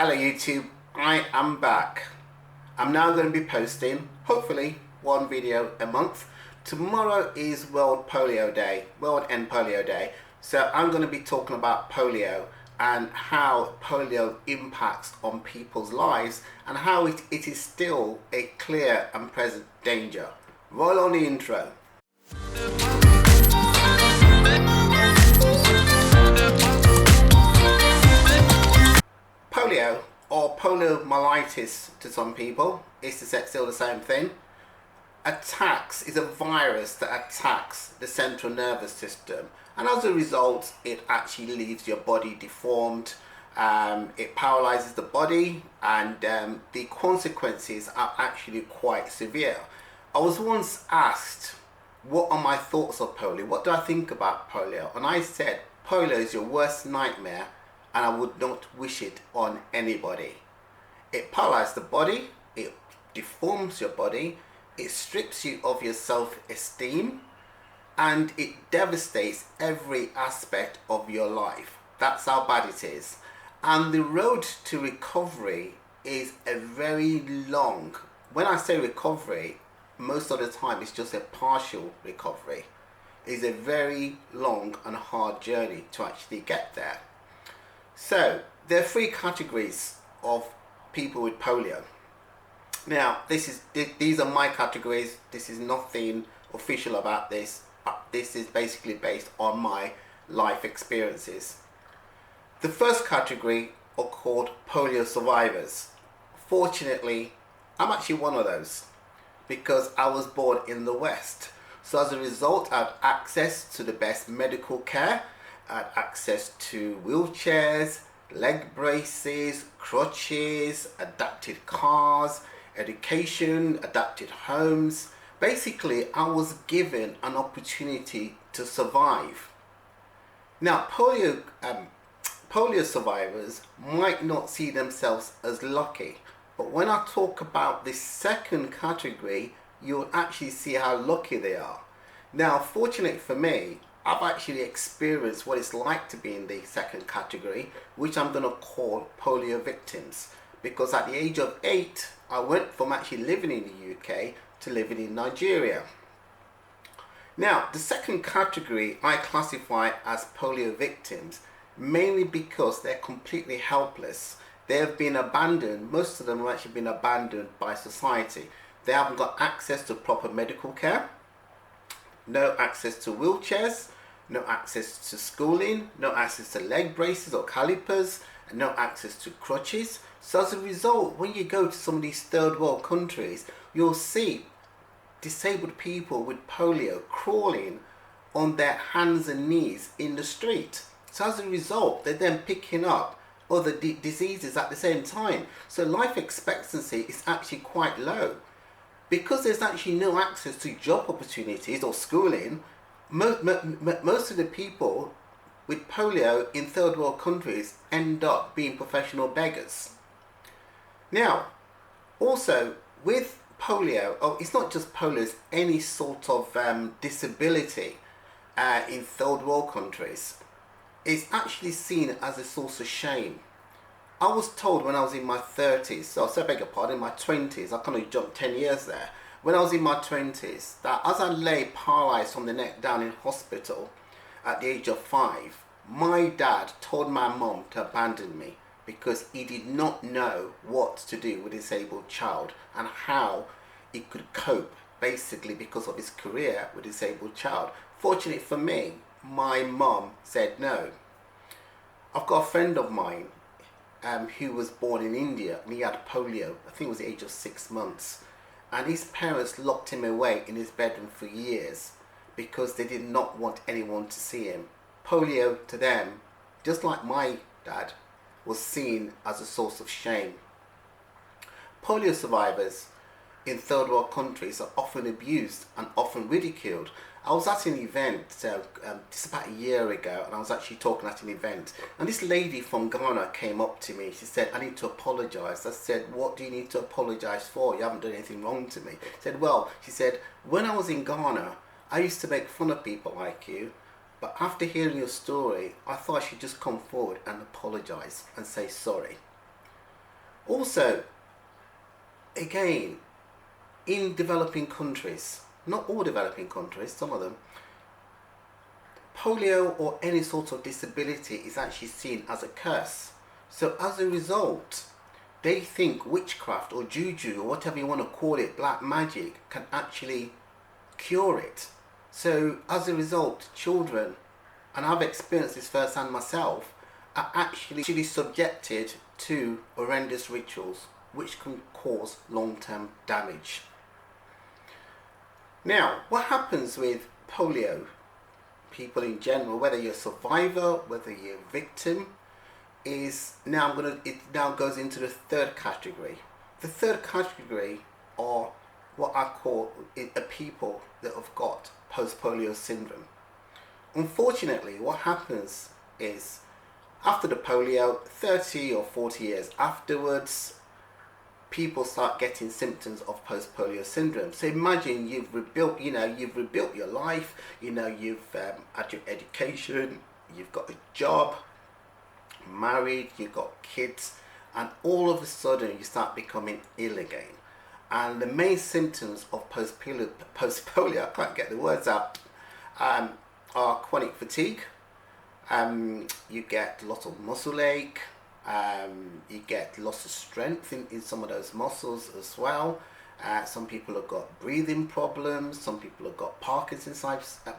Hello YouTube, I am back. I'm now going to be posting, hopefully, one video a month. Tomorrow is World Polio Day, World End Polio Day. So I'm going to be talking about polio and how polio impacts on people's lives and how it is still a clear and present danger. Roll on the intro. Polio, or poliomyelitis to some people, is still the same thing. Is a virus that attacks the central nervous system, and as a result it actually leaves your body deformed. It paralyzes the body, and the consequences are actually quite severe. I was once asked, what are my thoughts of polio? What do I think about polio? And I said, polio is your worst nightmare, and I would not wish it on anybody. It paralyzes the body, it deforms your body, it strips you of your self-esteem, and it devastates every aspect of your life. That's how bad it is. And the road to recovery is a very long, when I say recovery, most of the time it's just a partial recovery. It's a very long and hard journey to actually get there. So there are three categories of people with polio. Now these are my categories. This is nothing official about this. This is basically based on my life experiences. The first category are called polio survivors. Fortunately, I'm actually one of those because I was born in the West. So as a result, I had access to the best medical care. I had access to wheelchairs, leg braces, crutches, adapted cars, education, adapted homes. Basically, I was given an opportunity to survive. Now, polio survivors might not see themselves as lucky, but when I talk about this second category, you'll actually see how lucky they are. Now, fortunately for me, I've actually experienced what it's like to be in the second category, which I'm going to call polio victims, because at the age of 8, I went from actually living in the UK to living in Nigeria. Now, the second category I classify as polio victims, mainly because they're completely helpless. They have been abandoned. Most of them have actually been abandoned by society. They haven't got access to proper medical care, no access to wheelchairs, no access to schooling, no access to leg braces or calipers, and no access to crutches. So as a result, when you go to some of these third world countries, you'll see disabled people with polio crawling on their hands and knees in the street. So as a result, they're then picking up other diseases at the same time. So life expectancy is actually quite low. Because there's actually no access to job opportunities or schooling, most of the people with polio in third world countries end up being professional beggars. Now, also with polio, it's not just polio, it's any sort of disability in third world countries. It's actually seen as a source of shame. I was told when I was in my 30s, so I beg your pardon, in my 20s, I kind of jumped 10 years there. When I was in my 20s, that as I lay paralyzed from the neck down in hospital at the age of 5, my dad told my mom to abandon me because he did not know what to do with a disabled child and how he could cope, basically because of his career with a disabled child. Fortunately for me, my mom said no. I've got a friend of mine who was born in India, and he had polio. I think it was the age of 6 months, and his parents locked him away in his bedroom for years because they did not want anyone to see him. Polio to them, just like my dad, was seen as a source of shame. Polio survivors in third world countries are often abused and often ridiculed. I was at an event just about a year ago, and I was actually talking at an event, and this lady from Ghana came up to me. She said, I need to apologize. I said, what do you need to apologize for? You haven't done anything wrong to me. She said, well, she said, when I was in Ghana, I used to make fun of people like you, but after hearing your story, I thought I should just come forward and apologize and say sorry. Also, again, in developing countries, not all developing countries, some of them, polio or any sort of disability is actually seen as a curse. So as a result, they think witchcraft or juju or whatever you want to call it, black magic, can actually cure it. So as a result, children, and I've experienced this firsthand myself, are actually subjected to horrendous rituals which can cause long-term damage. Now, what happens with polio, people in general, whether you're a survivor, whether you're a victim, is now it now goes into the third category. The third category are what I call people that have got post-polio syndrome. Unfortunately, what happens is after the polio, 30 or 40 years afterwards, people start getting symptoms of post-polio syndrome. So imagine you've rebuilt your life, you've had your education, you've got a job, married, you've got kids, and all of a sudden you start becoming ill again. And the main symptoms of post-polio, I can't get the words out, are chronic fatigue. You get lots of muscle ache. You get loss of strength in some of those muscles as well. Some people have got breathing problems. Some people have got Parkinson's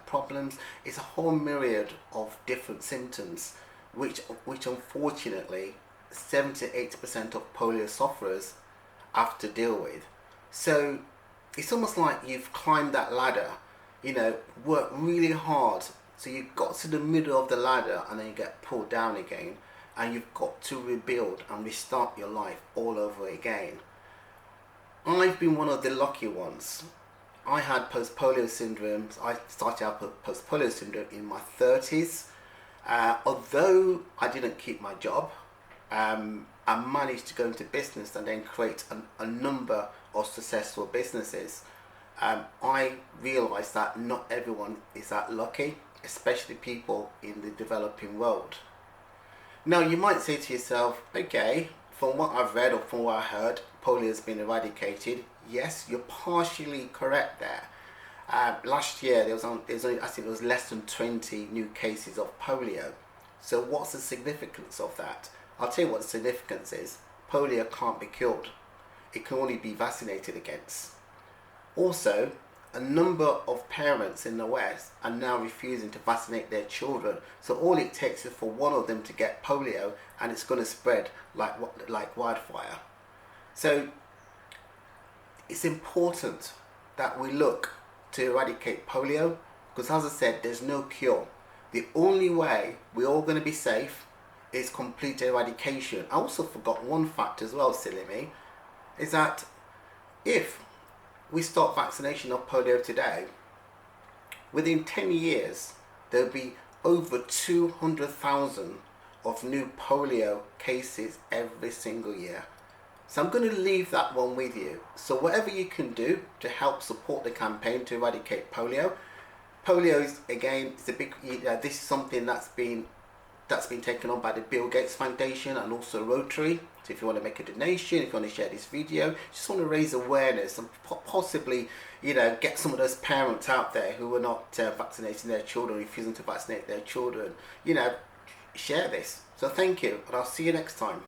problems. It's a whole myriad of different symptoms, which unfortunately 70-80% of polio sufferers have to deal with. So it's almost like you've climbed that ladder, worked really hard. So you got to the middle of the ladder and then you get pulled down again, and you've got to rebuild and restart your life all over again. I've been one of the lucky ones. I had post-polio syndrome. I started out with post-polio syndrome in my 30s. Although I didn't keep my job, I managed to go into business and then create a number of successful businesses. I realized that not everyone is that lucky, especially people in the developing world. Now you might say to yourself, okay, from what I've read or from what I heard, polio has been eradicated. Yes, you're partially correct there. Last year there was only, I think it was less than 20 new cases of polio. So what's the significance of that? I'll tell you what the significance is. Polio can't be cured. It can only be vaccinated against. Also, a number of parents in the West are now refusing to vaccinate their children. So all it takes is for one of them to get polio and it's going to spread like wildfire. So it's important that we look to eradicate polio, because as I said, there's no cure. The only way we're all going to be safe is complete eradication. I also forgot one fact as well, silly me, is that if we start vaccination of polio today, within 10 years there'll be over 200,000 of new polio cases every single year. So I'm going to leave that one with you. So whatever you can do to help support the campaign to eradicate polio. Polio is, again, it's a big, this is something that's been taken on by the Bill Gates Foundation and also Rotary. So if you want to make a donation, if you want to share this video, just want to raise awareness and possibly, get some of those parents out there who are not vaccinating their children, refusing to vaccinate their children, share this. So thank you, and I'll see you next time.